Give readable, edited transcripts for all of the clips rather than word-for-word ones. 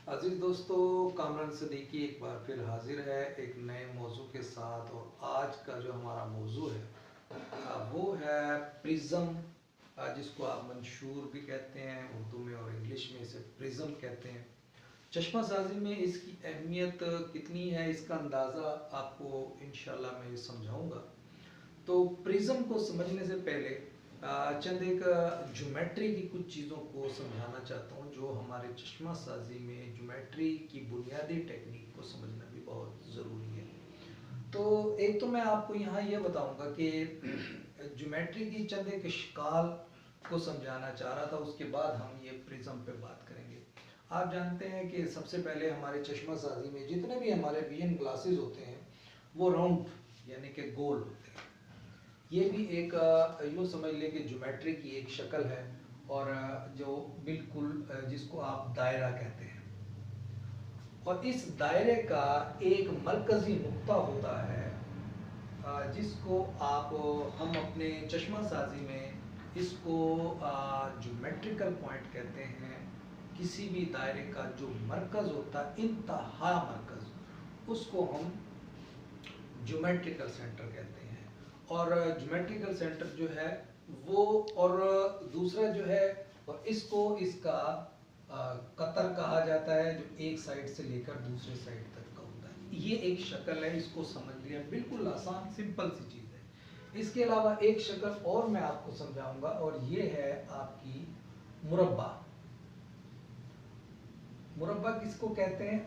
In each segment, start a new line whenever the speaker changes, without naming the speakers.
अजीज दोस्तों, कामरान सदीकी एक बार फिर हाजिर है एक नए मौजू के साथ। और आज का जो हमारा मौजू है वो है प्रिज्म, जिसको आप मंशूर भी कहते हैं उर्दू में और इंग्लिश में इसे प्रिज्म कहते हैं। चश्मा साजी में इसकी अहमियत कितनी है इसका अंदाज़ा आपको इंशाल्लाह मैं समझाऊंगा। तो प्रिज्म को समझने से पहले चंद एक ज्योमेट्री की कुछ चीज़ों को समझाना चाहता हूँ जो हमारे चश्मा साजी में ज्योमेट्री की बुनियादी टेक्निक को समझना भी बहुत ज़रूरी है। तो एक तो मैं आपको यहाँ ये बताऊँगा कि ज्योमेट्री की चंद एक इश्काल को समझाना चाह रहा था, उसके बाद हम ये प्रिज्म पे बात करेंगे। आप जानते हैं कि सबसे पहले हमारे चश्मा साजी में जितने भी हमारे विजन ग्लासेस होते हैं वो राउंड यानी कि गोल होते हैं। ये भी एक यूँ समझ लें कि ज्योमेट्री की एक शक्ल है, और जो बिल्कुल जिसको आप दायरा कहते हैं। और इस दायरे का एक मरकजी नुक्ता होता है जिसको आप हम अपने चश्मा साजी में इसको ज्योमेट्रिकल पॉइंट कहते हैं। किसी भी दायरे का जो मरकज होता है, इंतहा मरकज, उसको हम ज्योमेट्रिकल सेंटर कहते हैं। और ज्योमेट्रिकल सेंटर जो है वो, और दूसरा जो है, और इसको इसका कतर कहा जाता है जो एक साइड से लेकर दूसरे साइड तक का होता है। ये एक शक्ल है, इसको समझ लिया, बिल्कुल आसान सिंपल सी चीज़ है। इसके अलावा एक शक्ल और मैं आपको समझाऊंगा, और ये है आपकी मुरब्बा। मुरब्बा किसको कहते हैं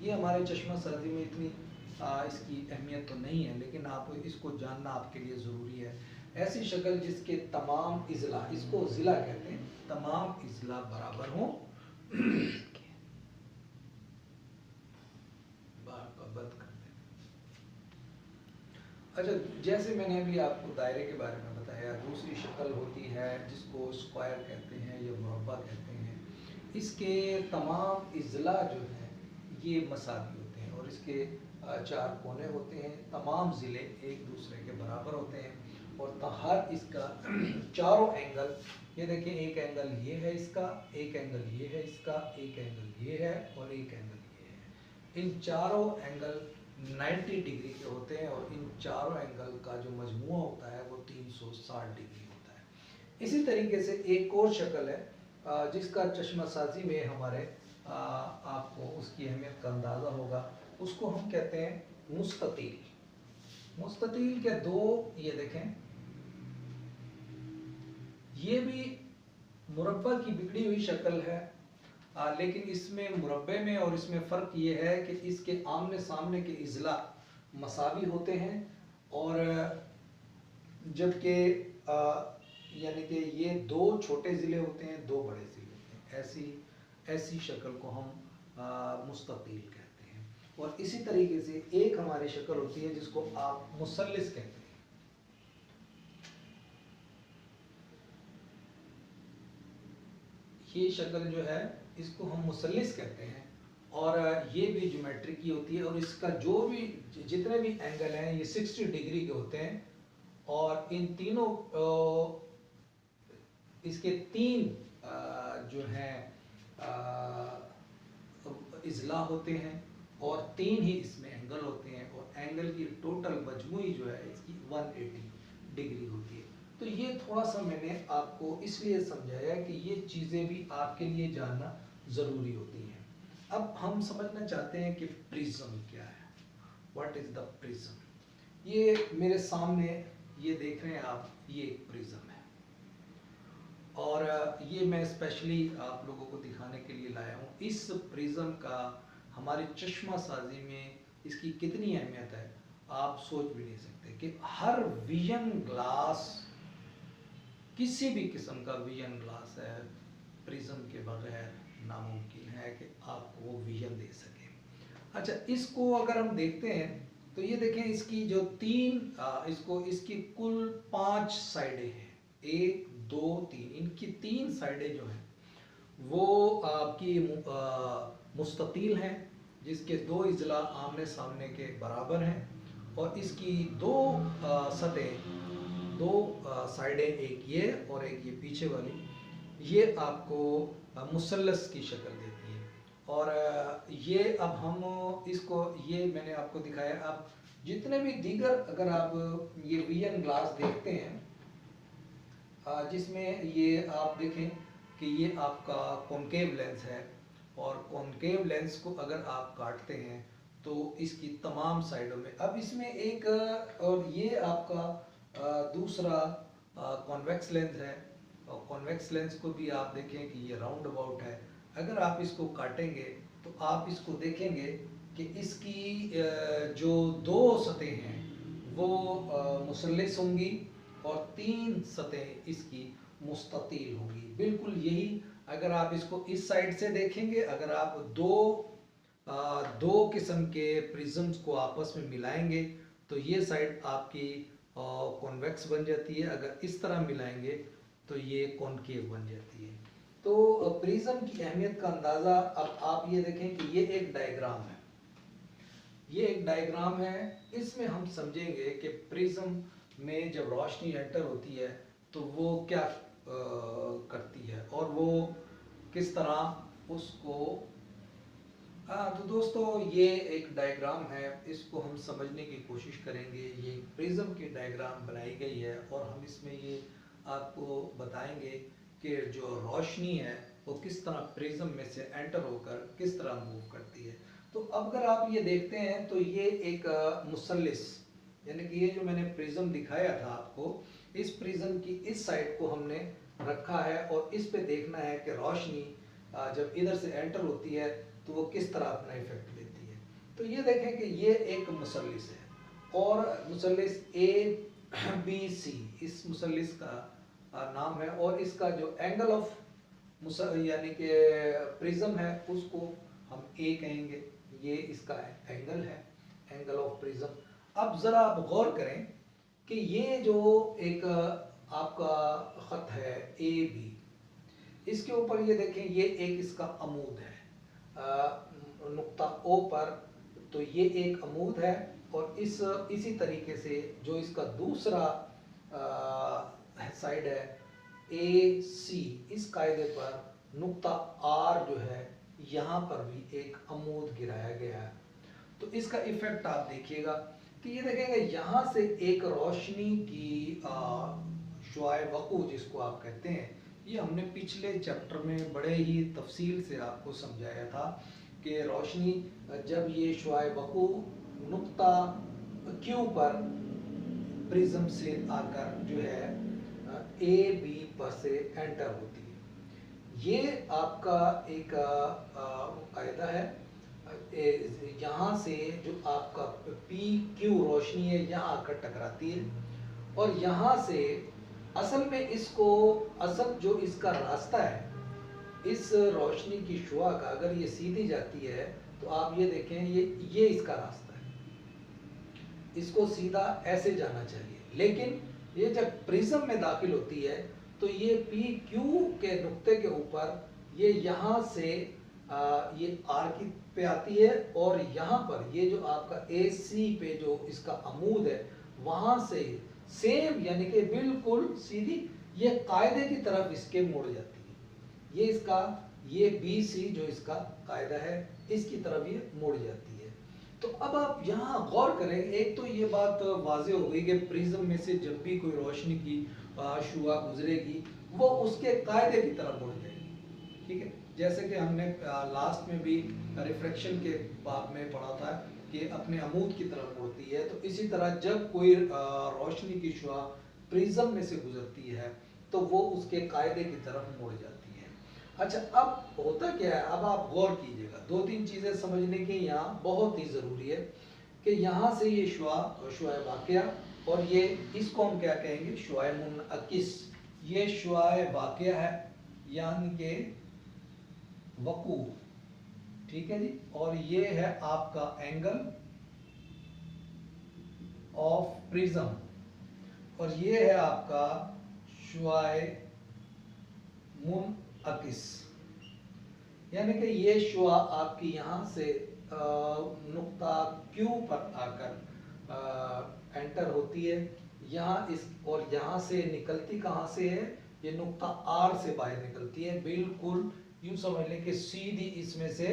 ये हमारे चश्मा साजी में इतनी इसकी अहमियत तो नहीं है, लेकिन आप इसको जानना आपके लिए ज़रूरी है। ऐसी शक्ल जिसके तमाम इज़ला, इसको ज़िला कहते हैं, तमाम इज़ला बराबर हों। बंद कर दें। अच्छा, जैसे मैंने अभी आपको दायरे के बारे में बताया, दूसरी शक्ल होती है जिसको स्क्वायर कहते हैं या मुरब्बा कहते हैं। इसके तमाम इज़ला जो हैं ये मसावी होते हैं, और इसके चार कोने होते हैं। तमाम ज़िले एक दूसरे के बराबर होते हैं, और हर इसका चारों एंगल, ये देखिए, एक एंगल ये है इसका, एक एंगल ये है इसका, एक एंगल ये है, और एक एंगल ये है। इन चारों एंगल 90 डिग्री के होते हैं, और इन चारों एंगल का जो मजमूआ होता है वो 360 डिग्री होता है। इसी तरीके से एक और शक्ल है जिसका चश्मा साजी में हमारे आपको उसकी अहमियत का अंदाज़ा होगा। उसको हम कहते हैं मुस्ततील। मुस्ततील के दो, ये देखें, ये भी मुरब्बा की बिगड़ी हुई शक्ल है, लेकिन इसमें मुरब्बे में और इसमें फ़र्क ये है कि इसके आमने सामने के इज़ला मसावी होते हैं, और जबकि यानी कि ये दो छोटे ज़िले होते हैं, दो बड़े ज़िले होते हैं। ऐसी शक्ल को हम मुस्ततील कहते हैं। और इसी तरीके से एक हमारी शक्ल होती है जिसको आप मुसल्लिस कहते हैं। ये शक्ल जो है इसको हम मुसल्लिस कहते हैं, और ये भी ज्योमेट्री की होती है, और इसका जो भी जितने भी एंगल हैं ये 60 डिग्री के होते हैं। और इन तीनों इसके तीन जो हैं इज़ला होते हैं, और तीन ही इसमें एंगल होते हैं, और एंगल की टोटल मजमूई जो है इसकी 180 डिग्री होती है। तो ये थोड़ा सा मैंने आपको इसलिए समझाया कि ये चीज़ें भी आपके लिए जानना ज़रूरी होती हैं। अब हम समझना चाहते हैं कि प्रिज्म क्या है, व्हाट इज़ द प्रिज्म। ये मेरे सामने ये देख रहे हैं आप, ये एक प्रिज्म है, और ये मैं स्पेशली आप लोगों को दिखाने के लिए लाया हूँ। इस प्रिज्म का हमारे चश्मा साजी में इसकी कितनी अहमियत है आप सोच भी नहीं सकते। कि हर विजन ग्लास, किसी भी किस्म का विजन ग्लास है, प्रिज्म के बगैर नामुमकिन है कि आपको वो विजन दे सके। अच्छा, इसको अगर हम देखते हैं तो ये देखें, इसकी जो इसकी कुल 5 साइडें हैं, 1 2 3, इनकी 3 साइडें जो हैं वो आपकी मुस्ततील हैं, जिसके दो इज़ला आमने सामने के बराबर हैं, और इसकी दो सतह, दो साइडें, एक ये और एक ये पीछे वाली, ये आपको मुसल्लस की शक्ल देती है। और ये अब हम इसको, ये मैंने आपको दिखाया। अब जितने भी दीगर, अगर आप ये विजन ग्लास देखते हैं जिसमें ये आप देखें कि ये आपका कॉनकेव लेंस है, और कॉनकेव लेंस को अगर आप काटते हैं तो इसकी तमाम साइडों में, अब इसमें एक और ये आपका दूसरा कॉन्वेक्स लेंस है, और कॉन्वेक्स लेंस को भी आप देखें कि ये राउंड अबाउट है। अगर आप इसको काटेंगे तो आप इसको देखेंगे कि इसकी जो दो सतहें हैं वो मुसल्लिस होंगी, और 3 सतहें इसकी मुस्ततील होंगी। बिल्कुल यही, अगर आप इसको इस साइड से देखेंगे, अगर आप दो किस्म के प्रिज्म्स को आपस में मिलाएंगे तो ये साइड आपकी कॉन्वेक्स बन जाती है, अगर इस तरह मिलाएंगे तो ये कॉनकेव बन जाती है। तो प्रिज्म की अहमियत का अंदाज़ा अब आप ये देखें कि ये एक डायग्राम है, ये एक डायग्राम है। इसमें हम समझेंगे कि प्रिज्म में जब रोशनी एंटर होती है तो वो क्या करती है, और वो किस तरह उसको तो दोस्तों ये एक डायग्राम है, इसको हम समझने की कोशिश करेंगे। ये प्रिज्म की डायग्राम बनाई गई है, और हम इसमें ये आपको बताएंगे कि जो रोशनी है वो किस तरह प्रिज्म में से एंटर होकर किस तरह मूव करती है। तो अब अगर आप ये देखते हैं तो ये एक मुसल्लिस, यानी कि ये जो मैंने प्रिज्म दिखाया था आपको, इस प्रिज्म की इस साइड को हमने रखा है, और इस पे देखना है कि रोशनी जब इधर से एंटर होती है तो वो किस तरह अपना इफेक्ट देती है। तो ये देखें कि ये एक मुसल्लिस है, और मुसल्लिस ABC इस मुसल्लिस का नाम है, और इसका जो एंगल ऑफ यानी कि प्रिज्म है उसको हम A कहेंगे, ये इसका एंगल है, एंगल ऑफ प्रिज्म। अब ज़रा आप गौर करें कि ये जो एक आपका ख़त है AB, इसके ऊपर ये देखें, ये एक इसका अमूद है नुक्ता O पर, तो ये एक अमूद है, और इसी तरीके से जो इसका दूसरा साइड है AC, इस कायदे पर नुक्ता R जो है यहाँ पर भी एक अमूद गिराया गया है। तो इसका इफेक्ट आप देखिएगा कि ये देखेंगे यहाँ से एक रोशनी की शुआए वक़ू जिसको आप कहते हैं, ये हमने पिछले चैप्टर में बड़े ही तफसील से आपको समझाया था कि रोशनी जब ये शुआए वक़ू नुक्ता Q पर प्रिज्म से आकर जो है AB पर से एंटर होती है, ये आपका एक कायदा है। यहाँ से जो आपका PQ रोशनी है यहाँ आकर टकराती है, और यहाँ से असल में इसको, असल जो इसका रास्ता है इस रोशनी की शुआ का, अगर ये सीधी जाती है तो आप ये देखें, ये इसका रास्ता है, इसको सीधा ऐसे जाना चाहिए, लेकिन ये जब प्रिज्म में दाखिल होती है तो ये PQ के नुक्ते के ऊपर ये यहाँ से ये R की पे आती है, और यहाँ पर ये जो आपका AC पे जो इसका अमूद है वहाँ से सेम यानी कि बिल्कुल सीधी ये कायदे की तरफ इसके मुड़ जाती है। ये इसका ये BC जो इसका कायदा है इसकी तरफ ये मुड़ जाती है। तो अब आप यहाँ गौर करें, एक तो ये बात वाज़ेह हो गई कि प्रिज्म में से जब भी कोई रोशनी की शुआ गुजरेगी वो उसके कायदे की तरफ मुड़ जाएगी, ठीक है। जैसे कि हमने लास्ट में भी रिफ्रैक्शन के बाब में पढ़ा था कि अपने अमूद की तरफ मुड़ती है, तो इसी तरह जब कोई रोशनी की शुआ प्रिज्म में से गुजरती है तो वो उसके कायदे की तरफ मुड़ जाती है। अच्छा, अब होता क्या है, अब आप गौर कीजिएगा, 2-3 चीज़ें समझने की यहाँ बहुत ही ज़रूरी है कि यहाँ से ये शुआ वाक़िया, और ये इसको हम क्या कहेंगे, शुआ मुनअकिस, ये शुआ वाक़िया है यानी कि वक़ू, ठीक है जी। और ये है आपका एंगल ऑफ प्रिज्म, और ये है आपका शुआए मुनअकिस, यानी कि ये शुआ आपकी यहाँ से नुक्ता Q पर आकर एंटर होती है यहाँ इस, और यहाँ से निकलती कहाँ से है, ये नुक्ता R से बाहर निकलती है, बिल्कुल यूं समझ लें कि सीधी इसमें से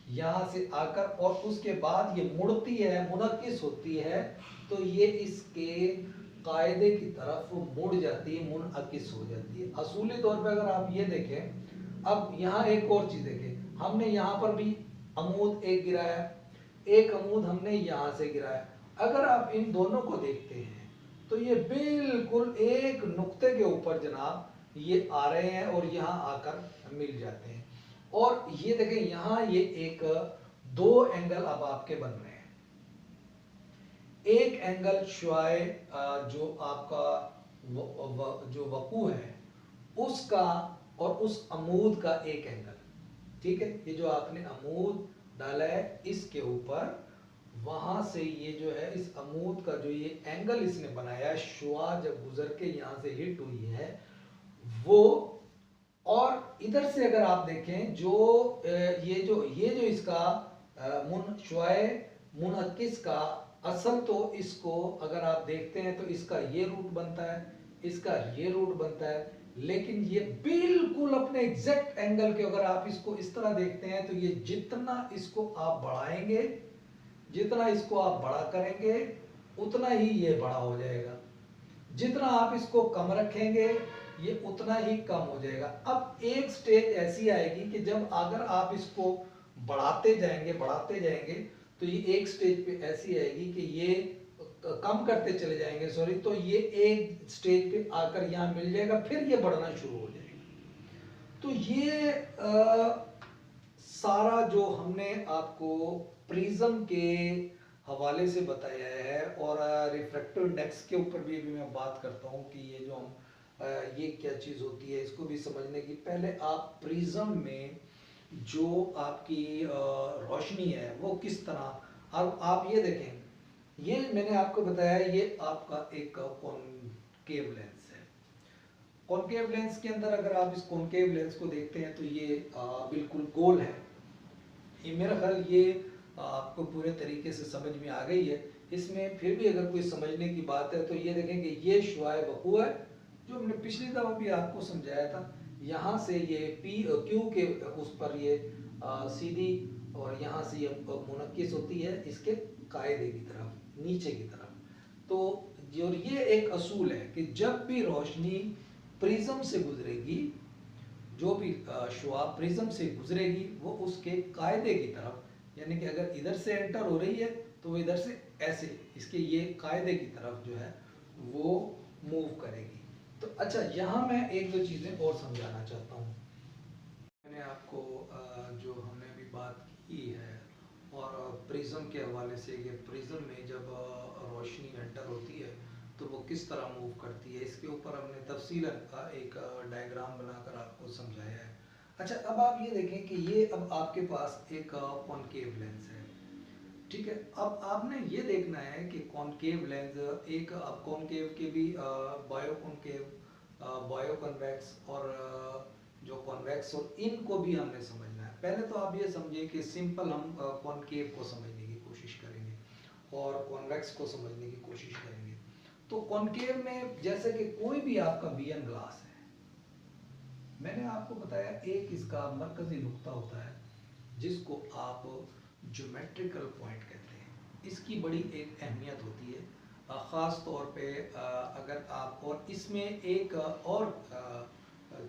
यहाँ से आकर और उसके बाद ये मुड़ती है, मुनक्किस होती है, तो ये इसके कायदे की तरफ मुड़ जाती है, मुनक्किस हो जाती है। असूली तौर पे अगर आप ये देखें, अब यहाँ एक और चीज देखें, हमने यहाँ पर भी अमूद एक गिराया, एक अमूद हमने यहाँ से गिराया। अगर आप इन दोनों को देखते हैं तो ये बिल्कुल एक नुक्ते के ऊपर जनाब ये आ रहे हैं और यहाँ आकर मिल जाते हैं। और ये देखें यहाँ ये एक दो एंगल अब आपके बन रहे हैं। एक एंगल शुआए जो आपका जो वकू है उसका और उस अमूद का एक एंगल, ठीक है। ये जो आपने अमूद डाला है इसके ऊपर, वहां से ये जो है इस अमूद का जो ये एंगल इसने बनाया है, शुआ जब गुजर के यहां से हिट हुई है वो, और इधर से अगर आप देखें जो ये जो इसका शुआए मुनक्किस का असल, तो इसको अगर आप देखते हैं तो इसका ये रूट बनता है, इसका ये रूट बनता है, लेकिन ये बिल्कुल अपने एग्जैक्ट एंगल के, अगर आप इसको इस तरह देखते हैं तो ये जितना इसको आप बढ़ाएंगे, जितना इसको आप बड़ा करेंगे उतना ही ये बड़ा हो जाएगा, जितना आप इसको कम रखेंगे ये उतना ही कम हो जाएगा। अब एक स्टेज ऐसी आएगी कि जब अगर आप इसको बढ़ाते जाएंगे तो ये एक स्टेज पे ऐसी आएगी कि ये कम करते चले जाएंगे, सॉरी, तो ये एक स्टेज पे आकर यहाँ मिल जाएगा, फिर ये बढ़ना शुरू हो जाएगा। तो ये सारा जो हमने आपको प्रिज्म के हवाले से बताया है, और रिफ्रैक्टिव इंडेक्स के ऊपर भी अभी मैं बात करता हूँ कि ये जो हम ये क्या चीज़ होती है, इसको भी समझने की पहले आप प्रिज्म में जो आपकी रोशनी है वो किस तरह, अब आप ये देखें, ये मैंने आपको बताया ये आपका एक कॉनकेव लेंस है। कॉनकेव लेंस के अंदर अगर आप इस कॉनकेव लेंस को देखते हैं तो ये बिल्कुल गोल है। ये मेरा ख्याल ये आपको पूरे तरीके से समझ में आ गई है। इसमें फिर भी अगर कोई समझने की बात है तो ये देखें कि ये शुआए वकू है जो हमने पिछली दफा भी आपको समझाया था। यहाँ से ये पी क्यू के उस पर ये सीधी, और यहाँ से ये मुनक्किस होती है इसके कायदे की तरफ, नीचे की तरफ। तो ये एक असूल है कि जब भी रोशनी प्रिज्म से गुजरेगी, जो भी शुआ प्रिज्म से गुजरेगी वो उसके कायदे की तरफ, यानी कि अगर इधर से एंटर हो रही है तो वो इधर से ऐसे इसके ये कायदे की तरफ जो है वो मूव करेगी। तो अच्छा, यहाँ मैं एक दो चीज़ें और समझाना चाहता हूँ। मैंने आपको जो हमने अभी बात की है और प्रिज्म के हवाले से, ये प्रिज्म में जब रोशनी एंटर होती है तो वो किस तरह मूव करती है, इसके ऊपर हमने तफसीलन एक डायग्राम बनाकर आपको समझाया है। अच्छा, अब आप ये देखें कि ये अब आपके पास एक कॉनकेव लेंस है, ठीक है। अब आपने ये देखना है कि कॉनकेव लेंस एक, अब कॉनकेव के भी बायो कॉनकेव, बायो कन्वेक्स और जो कॉन्वेक्स, और इनको भी हमने समझना है। पहले तो आप ये समझिए कि सिंपल हम कॉनकेव को समझने की कोशिश करेंगे और कॉन्वेक्स को समझने की कोशिश करेंगे। तो कॉनकेव में जैसे कि कोई भी आपका वियन ग्लास है, मैंने आपको बताया एक इसका मरकजी नुक्ता होता है जिसको आप ज्योमेट्रिकल पॉइंट कहते हैं। इसकी बड़ी एक अहमियत होती है, ख़ास तौर पे अगर आप, और इसमें एक और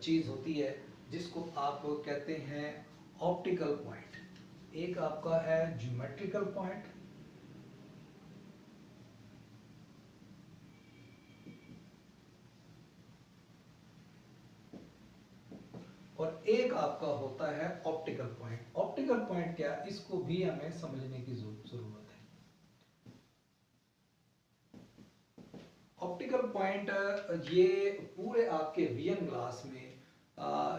चीज़ होती है जिसको आप कहते हैं ऑप्टिकल पॉइंट। एक आपका है ज्योमेट्रिकल पॉइंट, और एक आपका होता है ऑप्टिकल पॉइंट। ऑप्टिकल पॉइंट क्या, इसको भी हमें समझने की जरूरत है। ऑप्टिकल पॉइंट ये पूरे आपके वियन ग्लास में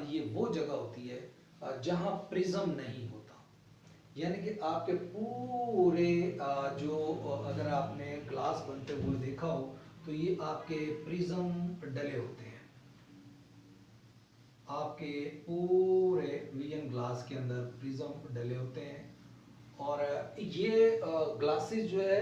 ये वो जगह होती है जहां प्रिज्म नहीं होता, यानी कि आपके पूरे जो, अगर आपने ग्लास बनते हुए देखा हो तो ये आपके प्रिज्म डले होते हैं। आपके पूरे वियन ग्लास के अंदर प्रिज्म डले होते हैं, और ये ग्लासेस जो है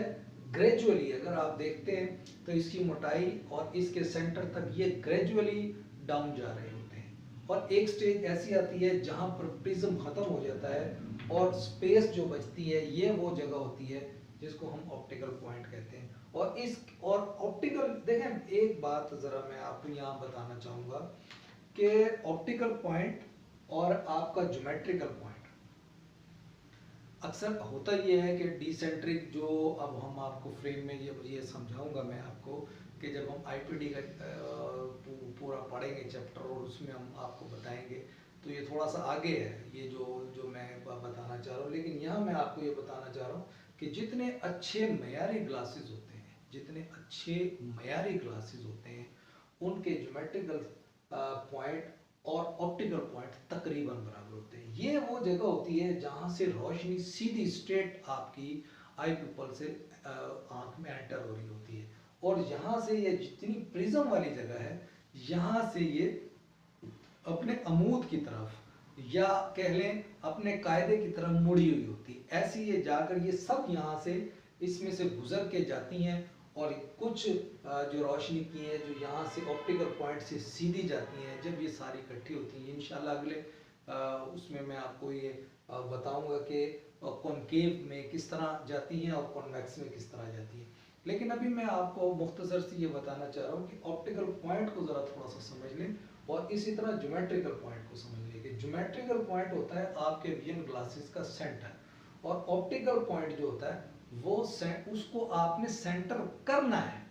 ग्रेजुअली, अगर आप देखते हैं तो इसकी मोटाई और इसके सेंटर तक ये ग्रेजुअली डाउन जा रहे होते हैं, और एक स्टेज ऐसी आती है जहां पर प्रिज्म खत्म हो जाता है और स्पेस जो बचती है ये वो जगह होती है जिसको हम ऑप्टिकल पॉइंट कहते हैं। और ऑप्टिकल देखें, एक बात जरा मैं आपको यहाँ बताना चाहूँगा कि ऑप्टिकल पॉइंट और आपका ज्योमेट्रिकल पॉइंट अक्सर होता ये है कि डिसेंट्रिक, जो अब हम आपको फ्रेम में ये समझाऊंगा मैं आपको कि जब हम आईपीडी का पूरा पढ़ेंगे चैप्टर और उसमें हम आपको बताएंगे, तो ये थोड़ा सा आगे है ये जो जो मैं बताना चाह रहा हूँ। लेकिन यहाँ मैं आपको ये बताना चाह रहा हूँ कि जितने अच्छे मयारी ग्लासेस होते हैं, जितने अच्छे मयारी ग्लासेस होते हैं, उनके ज्योमेट्रिकल पॉइंट और ऑप्टिकल पॉइंट तकरीबन बराबर होते हैं। ये वो जगह होती है जहाँ से रोशनी सीधी स्ट्रेट आपकी आई पिपल से आंख में एंटर हो रही होती है, और यहाँ से ये जितनी प्रिज्म वाली जगह है यहाँ से ये अपने अमूद की तरफ या कह लें अपने कायदे की तरफ मुड़ी हुई होती है। ऐसी ये जाकर ये सब यहाँ से इसमें से गुजर के जाती हैं, और कुछ जो रोशनी की है जो यहाँ से ऑप्टिकल पॉइंट से सीधी जाती हैं। जब ये सारी इकट्ठी होती हैं इंशाल्लाह अगले उसमें मैं आपको ये बताऊंगा कि कॉनकेव में किस तरह जाती हैं और कॉन्वेक्स में किस तरह जाती हैं। लेकिन अभी मैं आपको मुख्तसर से ये बताना चाह रहा हूँ कि ऑप्टिकल पॉइंट को ज़रा थोड़ा सा समझ लें, और इसी तरह ज्योमेट्रिकल पॉइंट को समझ लें कि ज्योमेट्रिकल पॉइंट होता है आपके विजन ग्लासेस का सेंटर, और ऑप्टिकल पॉइंट जो होता है वो उसको आपने सेंटर करना है।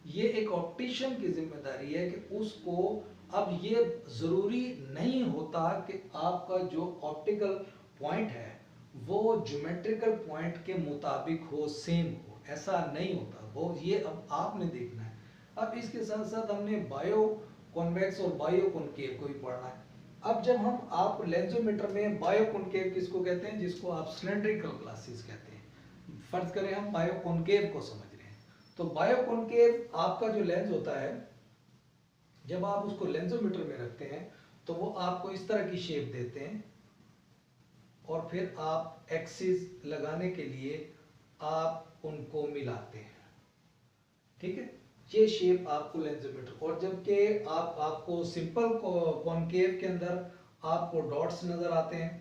ये एक ऑप्टिशियन की जिम्मेदारी है कि उसको, अब ये जरूरी नहीं होता कि आपका जो ऑप्टिकल पॉइंट है वो ज्योमेट्रिकल पॉइंट के मुताबिक हो, सेम हो, ऐसा नहीं होता वो, ये अब आपने देखना है। अब इसके साथ साथ हमने बायो कॉन्वेक्स और बायो कॉनकेव को भी पढ़ना है। अब जब हम आप लेंसोमीटर में बायो कॉनकेव किसको कहते हैं, जिसको आप सिलेंड्रिकल ग्लासेस कहते हैं, फर्ज करें हम बायो कॉनकेव को समझ रहे हैं, तो बायो कॉनकेव आपका जो लेंस होता है जब आप उसको लेंसोमीटर में रखते हैं तो वो आपको इस तरह की शेप देते हैं, और फिर आप एक्सिस लगाने के लिए आप उनको मिलाते हैं, ठीक है। ये शेप आपको लेंसोमीटर, और जबकि आपको सिंपल कॉनकेव के अंदर आपको डॉट्स नजर आते हैं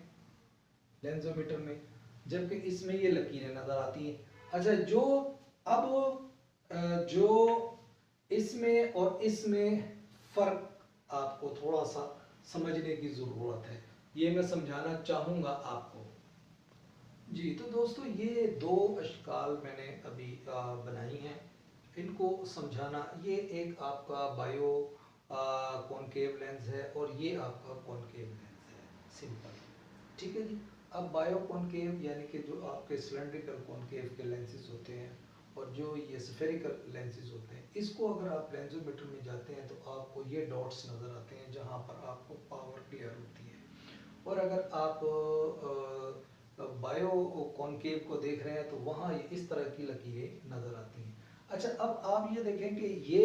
लेंसोमीटर में, जबकि इसमें ये लकीरें नजर आती हैं। अच्छा, जो इसमें और इसमें फर्क आपको थोड़ा सा समझने की जरूरत है, ये मैं समझाना चाहूंगा आपको। जी तो दोस्तों, ये दो अशकाल मैंने अभी बनाई हैं, इनको समझाना, ये एक आपका बायो कॉनकेव लेंस है और ये आपका कॉनकेव लेंस है, सिंपल, ठीक है जी। अब बायो कॉनकेव यानी कि जो आपके सिलेंड्रिकल कॉनकेव के लेंसेज होते हैं और जो ये स्फेरिकल लेंसेज होते हैं, इसको अगर आप लेंसोमीटर में जाते हैं तो आपको ये डॉट्स नज़र आते हैं जहाँ पर आपको पावर क्लियर होती है, और अगर आप बायो कॉनकेव को देख रहे हैं तो वहाँ इस तरह की लकीरें नज़र आती हैं। अच्छा, अब आप ये देखें कि ये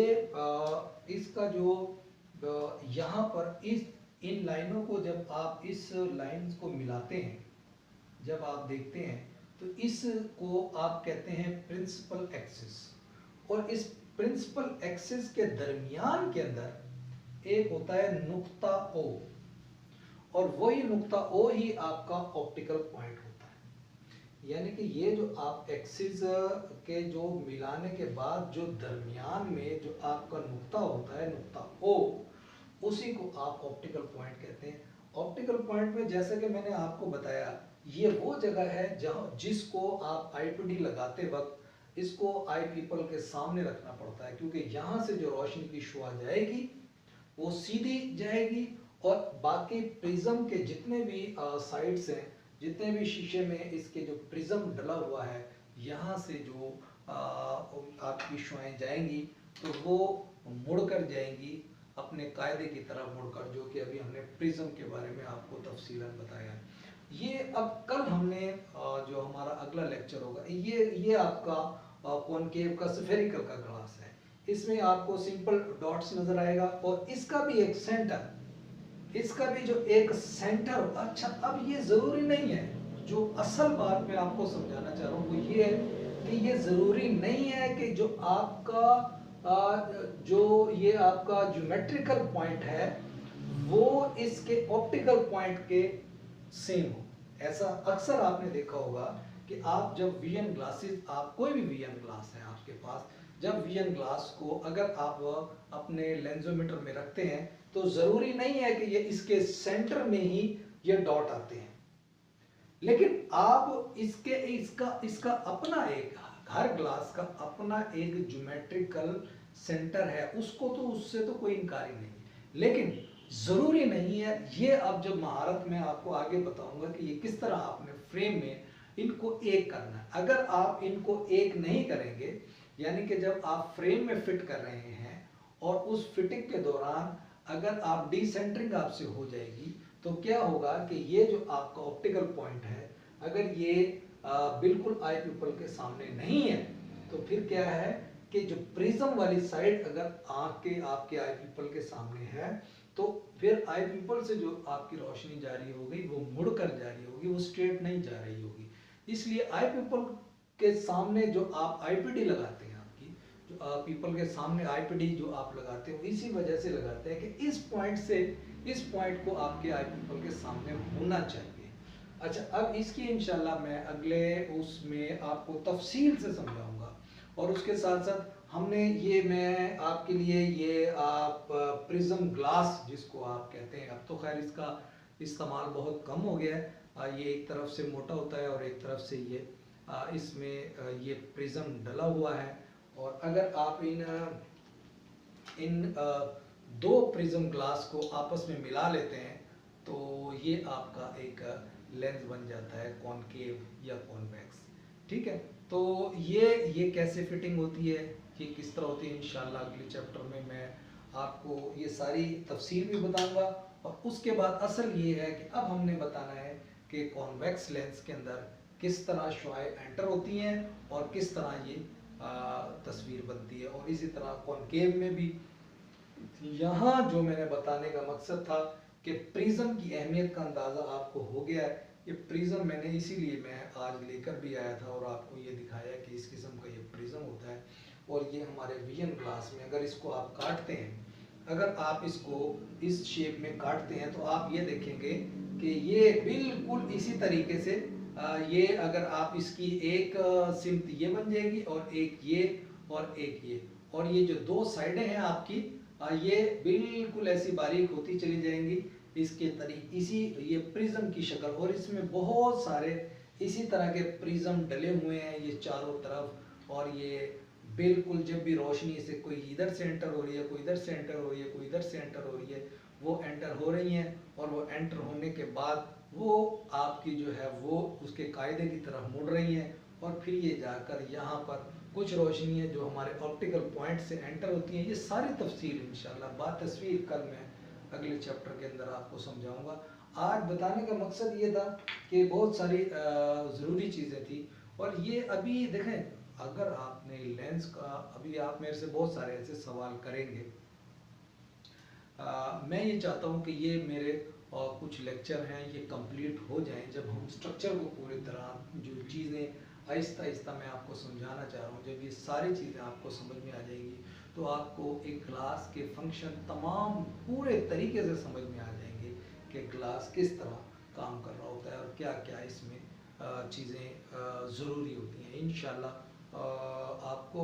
इसका जो यहाँ पर इन लाइनों को जब आप इस लाइंस को मिलाते हैं, जब आप देखते हैं तो इसको आप कहते हैं प्रिंसिपल एक्सिस, और इस प्रिंसिपल एक्सिस के दरमियान के अंदर एक होता है नुक्ता ओ, और वही नुक्ता ओ ही आपका ऑप्टिकल पॉइंट होता है। यानी कि ये जो आप एक्सिस के जो मिलाने के बाद जो दरमियान में जो आपका नुक्ता होता है, नुक्ता ओ, उसी को आप ऑप्टिकल पॉइंट कहते हैं। ऑप्टिकल पॉइंट में जैसे कि मैंने आपको बताया, ये वो जगह है जहाँ जिसको आप आईपीडी लगाते वक्त इसको आई पीपल के सामने रखना पड़ता है, क्योंकि यहाँ से जो रोशनी की शुआ जाएगी वो सीधी जाएगी, और बाकी प्रिज्म के जितने भी साइड्स हैं, जितने भी शीशे में इसके जो प्रिज्म डला हुआ है, यहाँ से जो आपकी शुआएं जाएंगी तो वो मुड़कर जाएंगी अपने कायदे की तरफ मुड़कर, जो कि अभी हमने प्रिज्म के बारे में आपको तफसीलन बताया। ये अब कल हमने जो हमारा अगला लेक्चर होगा, ये आपका कॉनकेव का स्फेरिकल का ग्लास है, इसमें आपको सिंपल डॉट्स नजर आएगा, और इसका भी एक सेंटर, इसका भी जो एक सेंटर। अच्छा, अब ये जरूरी नहीं है, जो असल बात मैं आपको समझाना चाह रहा हूँ वो ये है कि ये जरूरी नहीं है कि जो आपका जो ये आपका ज्योमेट्रिकल पॉइंट है वो इसके ऑप्टिकल पॉइंट के सेम हो। ऐसा अक्सर आपने देखा होगा कि आप जब विजन ग्लासेस, आप कोई भी विजन ग्लास है आपके पास, जब विजन ग्लास को अगर आप अपने लेंसोमीटर में रखते हैं तो जरूरी नहीं है कि ये इसके सेंटर में ही ये डॉट आते हैं, लेकिन आप इसके इसका इसका अपना एक, हर ग्लास का अपना एक ज्योमेट्रिकल सेंटर है, उसको तो उससे तो कोई इनकार ही नहीं, लेकिन जरूरी नहीं है ये। अब जब महारत में आपको आगे बताऊंगा कि ये किस तरह आपने फ्रेम में इनको एक करना है। अगर आप इनको एक नहीं करेंगे, यानी कि जब आप फ्रेम में फिट कर रहे हैं और उस फिटिंग के दौरान अगर आप डिसेंटरिंग आपसे हो जाएगी तो क्या होगा कि ये जो आपका ऑप्टिकल पॉइंट है, अगर ये बिल्कुल आई पीपल के सामने नहीं है तो फिर क्या है कि जो प्रिज्म वाली साइड अगर आंख के आपके आई पीपल के सामने है तो फिर आई पीपल से जो आपकी रोशनी जा रही होगी वो मुड़कर जा रही होगी, वो स्ट्रेट नहीं जा रही होगी। इसलिए आई पीपल के सामने जो आप आईपीडी लगाते हैं, आपकी जो पीपल के सामने आईपीडी जो आप लगाते हो, इसी वजह से लगाते हैं कि इस पॉइंट से इस पॉइंट को आपके आई पीपल के सामने होना चाहिए। अच्छा, अब इसकी इंशाल्लाह मैं अगले उसमें आपको तफसील से समझाऊंगा, और उसके साथ साथ हमने ये मैं आपके लिए ये आप प्रिज्म ग्लास जिसको आप कहते हैं, अब तो खैर इसका इस्तेमाल बहुत कम हो गया है, ये एक तरफ से मोटा होता है और एक तरफ से ये इसमें ये प्रिज्म डला हुआ है। और अगर आप इन दो प्रिज्म ग्लास को आपस में मिला लेते हैं तो ये आपका एक लेंस बन जाता है कॉनकेव या कॉन्वेक्स। ठीक है, तो ये कैसे फिटिंग होती है, ये किस तरह होती है, इंशाल्लाह अगले चैप्टर में मैं आपको ये सारी तफसील भी बताऊंगा। और उसके बाद असल ये है कि अब हमने बताना है कि कॉन्वेक्स लेंस के अंदर किस तरह शुआएं एंटर होती हैं और किस तरह ये तस्वीर बनती है, और इसी तरह कॉनकेव में भी। यहाँ जो मैंने बताने का मकसद था कि प्रिज्म की अहमियत का अंदाज़ा आपको हो गया है। ये प्रिज्म मैंने इसीलिए मैं आज लेकर भी आया था और आपको ये दिखाया कि इस किस्म का ये प्रिज्म होता है। और ये हमारे विजन ग्लास में अगर इसको आप काटते हैं, अगर आप इसको इस शेप में काटते हैं तो आप ये देखेंगे कि ये बिल्कुल इसी तरीके से ये अगर आप इसकी एक सिमत ये बन जाएगी और एक ये और एक ये, और ये जो दो साइडें हैं आपकी ये बिल्कुल ऐसी बारीक होती चली जाएंगी इसके तरीके, इसी ये प्रिज्म की शक्ल। और इसमें बहुत सारे इसी तरह के प्रिज्म डले हुए हैं ये चारों तरफ, और ये बिल्कुल जब भी रोशनी से कोई इधर से एंटर हो रही है, कोई इधर से एंटर हो रही है, कोई इधर से एंटर हो रही है, वो एंटर हो रही हैं, और वो एंटर होने के बाद वो आपकी जो है वो उसके कायदे की तरफ मुड़ रही हैं, और फिर ये जाकर यहाँ पर कुछ रोशनी है जो हमारे ऑप्टिकल पॉइंट से एंटर होती है। ये सारी तफसील इंशाल्लाह बात तस्वीर कल मैं अगले चैप्टर के अंदर आपको समझाऊंगा। आज बताने का मकसद ये था कि बहुत सारी ज़रूरी चीज़ें थी, और ये अभी देखें अगर आपने लेंस का, अभी आप मेरे से बहुत सारे ऐसे सवाल करेंगे, मैं ये चाहता हूँ कि ये मेरे कुछ लेक्चर हैं ये कंप्लीट हो जाएं, जब हम स्ट्रक्चर को पूरी तरह जो चीज़ें आहिस्ता आहिस्ता मैं आपको समझाना चाह रहा हूँ, जब ये सारी चीज़ें आपको समझ में आ जाएंगी तो आपको एक ग्लास के फंक्शन तमाम पूरे तरीके से समझ में आ जाएंगे कि ग्लास किस तरह काम कर रहा होता है और क्या क्या इसमें चीज़ें ज़रूरी होती हैं। इंशाल्लाह आपको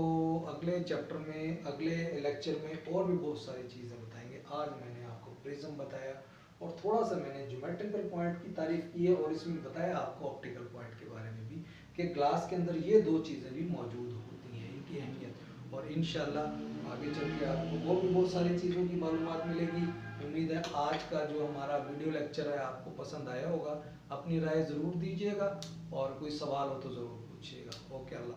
अगले चैप्टर में, अगले लेक्चर में और भी बहुत सारी चीज़ें बताएंगे। आज मैंने आपको प्रिज्म बताया और थोड़ा सा मैंने ज्योमेट्रिकल पॉइंट की तारीफ की है, और इसमें बताया आपको ऑप्टिकल पॉइंट के बारे में भी कि ग्लास के अंदर ये दो चीज़ें भी मौजूद होती हैं, इनकी अहमियत। और इंशाल्लाह आगे चल के आपको और भी बहुत सारी चीज़ों की मालूमात मिलेगी। उम्मीद है आज का जो हमारा वीडियो लेक्चर है आपको पसंद आया होगा। अपनी राय ज़रूर दीजिएगा और कोई सवाल हो तो ज़रूर पूछिएगा। ओके, अल्लाह।